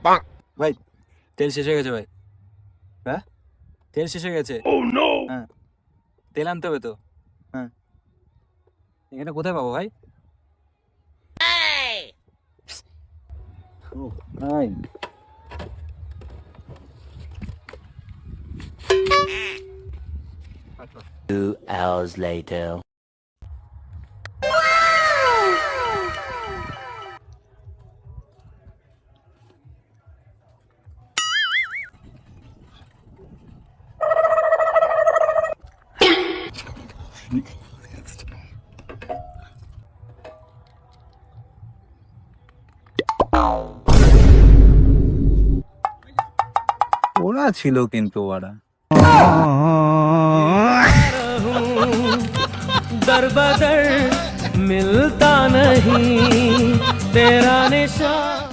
ভাই তেল শেষ হয়ে গেছে ভাই। হ্যাঁ তেল শেষ হয়ে গেছে। হ্যাঁ তেল আনতে হবে তো। হ্যাঁ এখানে কোথায় পাবো ভাই? ও ভাই 2 hours later. ওরা ছিল কিন্তু ওরা दर बदर मिलता नहीं तेरा निशान।